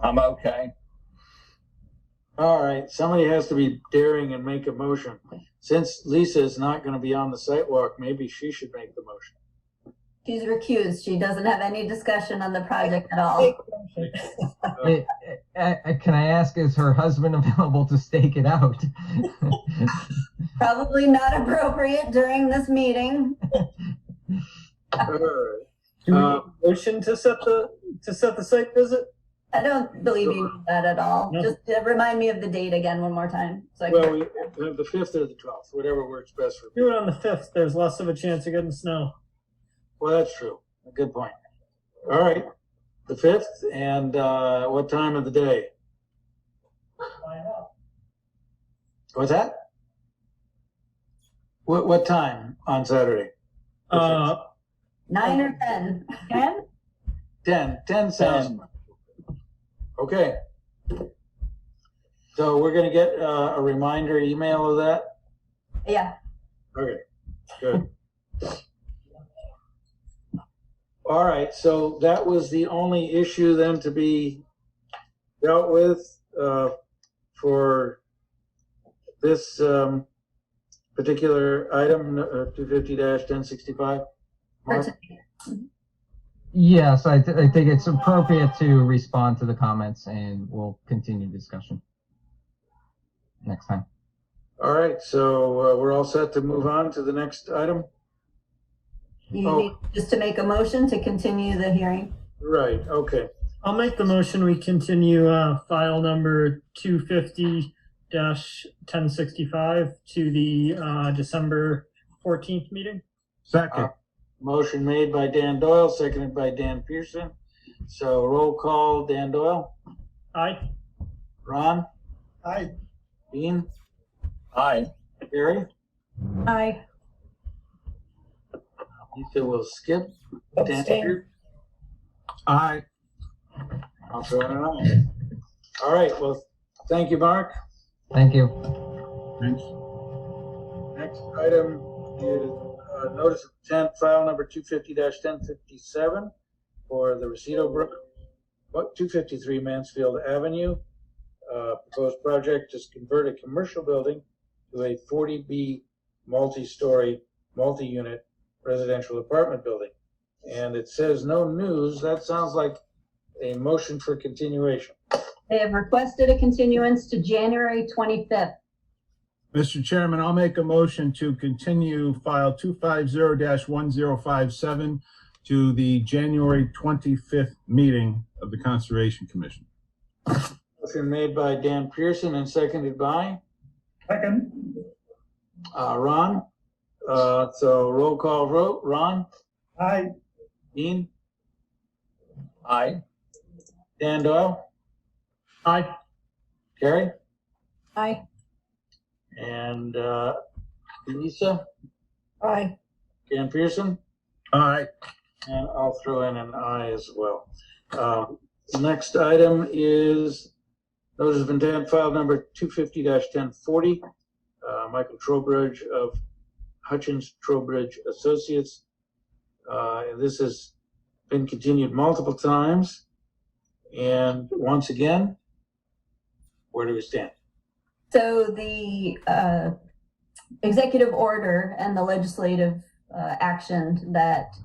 I'm okay. All right, somebody has to be daring and make a motion. Since Lisa is not going to be on the sidewalk, maybe she should make the motion. She's recused. She doesn't have any discussion on the project at all. Can I ask, is her husband available to stake it out? Probably not appropriate during this meeting. All right. Do we need a motion to set the site visit? I don't believe you need that at all. No. Just remind me of the date again one more time. So I Well, can, we have the 5th or the 12th, whatever works best for Do you. it on the 5th. There's less of a chance of getting snow. Well, that's true. A good point. All right, the 5th, and what time of the day? What's that? What time on Saturday? 9 or 10? 10? 10 sounds. Okay. So we're gonna get a reminder email of that? Yeah. Okay, good. All right, so that was the only issue then to be dealt with for this particular item, 250-1065. Mark? Yes, I think it's appropriate to respond to the comments, and we'll continue discussion next time. All right, so we're all set to move on to the next item? You need just to make a motion to continue the hearing. Right, okay. I'll make the motion. We continue file number 250-1065 to the December 14th meeting. Second. Motion made by Dan Doyle, seconded by Dan Pearson. So roll call, Dan Doyle, Aye. Ron, Aye. Dean, Aye. Gary. Aye. Lisa will skip. Dan Abstain. Pearson. Aye. I'll throw in an aye. All right, well, thank you, Mark. Thank you. Thanks. Next item is notice of intent, file number 250-1057 for the Recedo Brook, 253 Mansfield Avenue. Proposed project is convert a commercial building to a 40B multi-story, multi-unit residential apartment building. And it says no news. That sounds like a motion for continuation. They have requested a continuance to January 25th. Mr. Chairman, I'll make a motion to continue file 250-1057 to the January 25th meeting of the Conservation Commission. Motion made by Dan Pearson and seconded by Second. Ron. So roll call vote. Ron, Aye. Dean, Aye. Dan Doyle, Aye. Carrie, Aye. and Lisa, Aye. Dan Pearson, Aye. and I'll throw in an aye as well. The next item is notice of intent file number 250-1040. Michael Trowbridge of Hutchins Trowbridge Associates. This has been continued multiple times. And once again, where do we stand? So the executive order and the legislative action that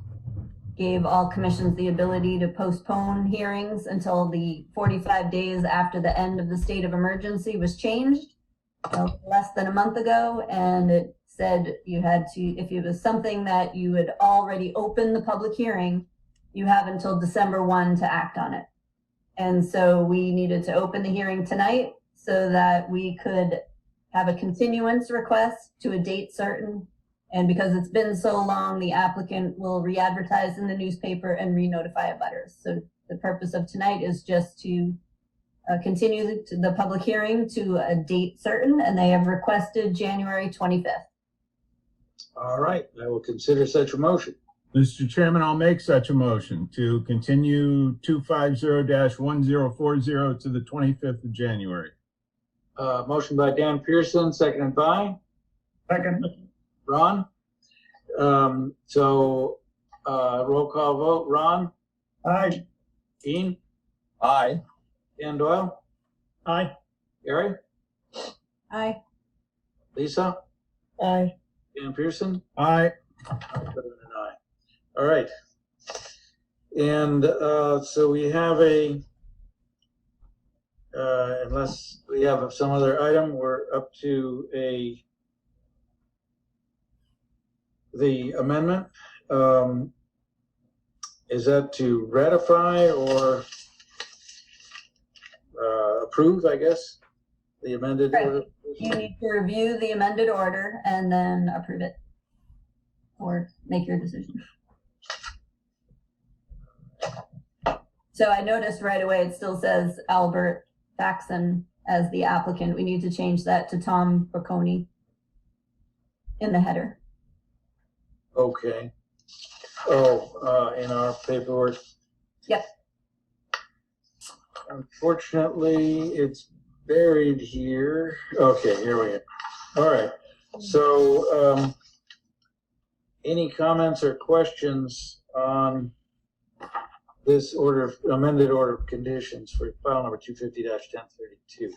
gave all commissions the ability to postpone hearings until the 45 days after the end of the state of emergency was changed less than a month ago. And it said you had to, if it was something that you had already opened the public hearing, you have until December 1 to act on it. And so we needed to open the hearing tonight so that we could have a continuance request to a date certain. And because it's been so long, the applicant will re-advertise in the newspaper and re-notify abutters. So the purpose of tonight is just to continue the public hearing to a date certain, and they have requested January 25th. All right, I will consider such a motion. Mr. Chairman, I'll make such a motion to continue 250-1040 to the 25th of January. Motion by Dan Pearson, seconded by Second. Ron. Roll call vote. Ron, Aye. Dean, Aye. Dan Doyle, Aye. Gary, Aye. Lisa, Aye. Dan Pearson. Aye. I'll put in an aye. All right. And so we have unless we have some other item, we're up to the amendment. Is that to ratify or approve, I guess, the amended Right. order? You need to review the amended order and then approve it or make your decision. So I noticed right away, it still says Albert Faxon as the applicant. We need to change that to Tom Bocconi in the header. Okay. Oh, in our paperwork. Yep. Unfortunately, it's buried here. Okay, here we are. All right. So, any comments or questions on this amended order of conditions for file number 250-1032?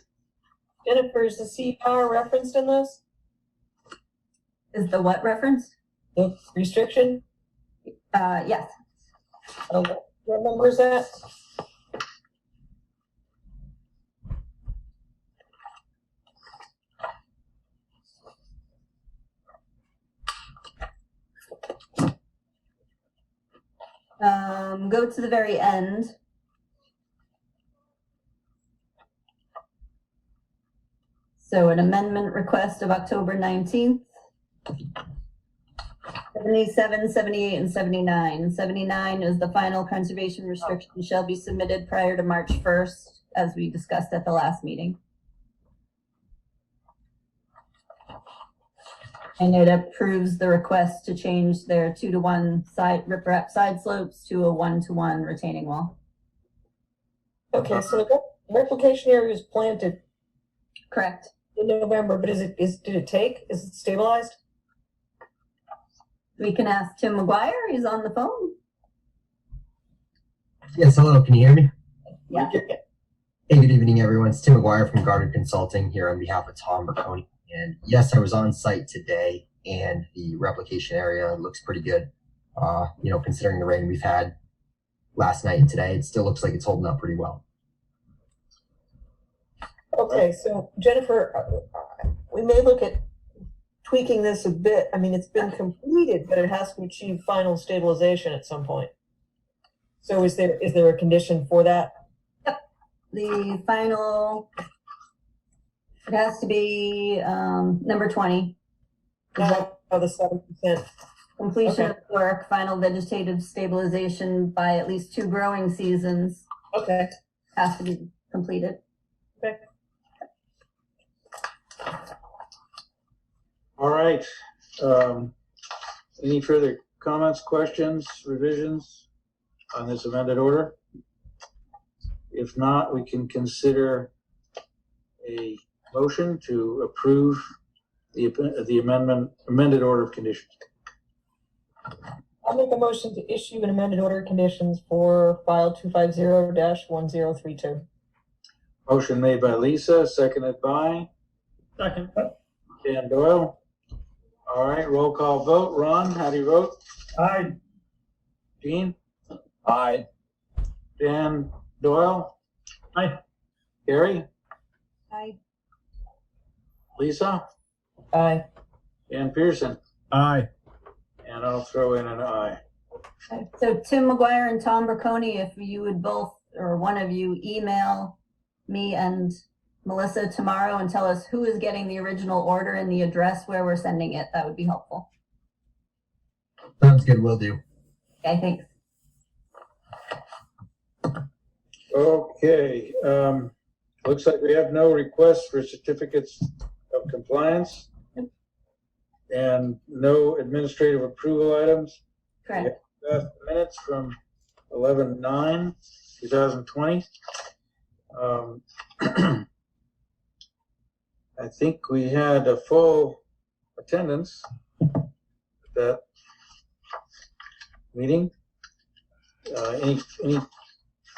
Jennifer, is the CR referenced in this? Is the what referenced? The restriction? Yes. Okay. What number is that? Go to the very end. So an amendment request of October 19th. 77, 78, and 79. 79 is the final conservation restriction shall be submitted prior to March 1st, as we discussed at the last meeting. And it approves the request to change their 2-to-1 riprap side slopes to a 1-to-1 retaining wall. Okay, so the replication area is planted Correct. in November, but did it take? Is it stabilized? We can ask Tim McGuire. He's on the phone. Yes, hello, can you hear me? Yeah. Hey, good evening, everyone. It's Tim McGuire from Garden Consulting here on behalf of Tom Bocconi. And yes, I was on site today, and the replication area looks pretty good. Considering the rain we've had last night and today, it still looks like it's holding up pretty well. Okay, so Jennifer, we may look at tweaking this a bit. I mean, it's been completed, but it has to achieve final stabilization at some point. So is there a condition for that? The final, it has to be number 20. The 7%. Completion Okay. of work, final vegetative stabilization by at least 2 growing seasons. Okay. has to be completed. Okay. All right. Any further comments, questions, revisions on this amended order? If not, we can consider a motion to approve the amended order of conditions. I'll make a motion to issue an amended order of conditions for file 250-1032. Motion made by Lisa, seconded by Second. Dan Doyle. All right, roll call vote. Ron, how do you vote? Aye. Gene? Aye. Dan Doyle? Aye. Gary? Aye. Lisa? Aye. Dan Pearson? Aye. And I'll throw in an aye. Okay. So Tim McGuire and Tom Bricconi, if you would both, or one of you, email me and Melissa tomorrow and tell us who is getting the original order and the address where we're sending it, that would be helpful. Sounds good. Will do. Okay, thanks. Okay, looks like we have no requests for certificates of compliance and no administrative approval items. Correct. Minutes from 11/9/2020. I think we had a full attendance at that meeting. Any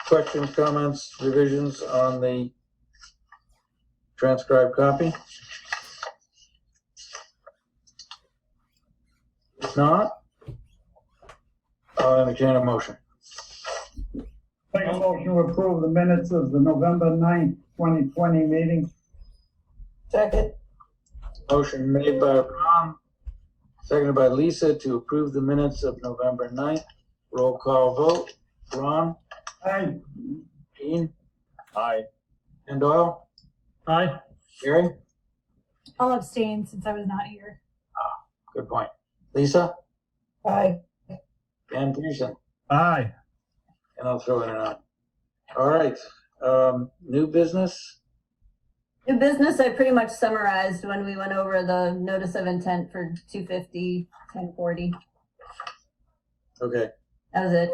questions, comments, revisions on the transcribed copy? If not, I'll entertain a motion. Make a motion to approve the minutes of the November 9th, 2020 meeting. Second. Motion made by Ron, seconded by Lisa to approve the minutes of November 9th. Roll call vote. Ron? Aye. Gene? Aye. And Doyle? Aye. Gary? I'll abstain since I was not here. Good point. Lisa? Aye. Dan Pearson? Aye. And I'll throw in an aye. All right, new business? New business, I pretty much summarized when we went over the notice of intent for 250-1040. Okay, That was it.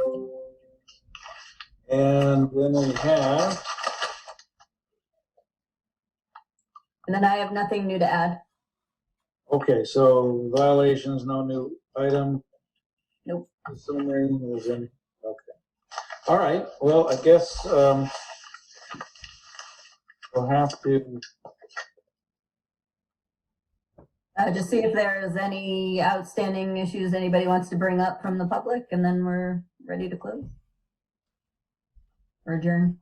and then we have, And then I have nothing new to add. okay, so violations, no new item. Nope. Summary was in, okay. All right, well, I guess, we'll have to, Just see if there's any outstanding issues anybody wants to bring up from the public, and then we're ready to close. Or adjourn.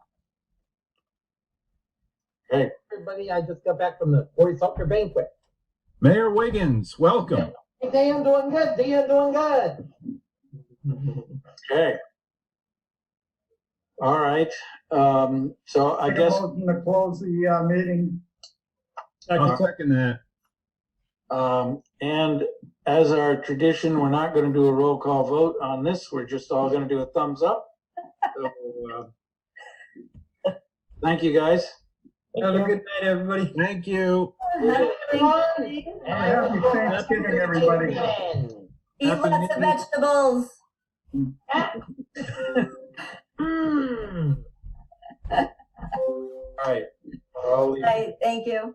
okay, Everybody, I just got back from the 40 Sumter banquet. Mayor Wiggins, welcome. Hey, Dan, doing good. Dan, doing good. okay. All right, so I Make a guess, motion to close the meeting. I'll second that. and as our tradition, we're not gonna do a roll call vote on this, we're just all gonna do a thumbs up. So, thank you, guys. Have a good night, everybody. Thank you. Happy Thanksgiving, everybody. Eat lots of vegetables. All right. I'll leave. Right, thank you.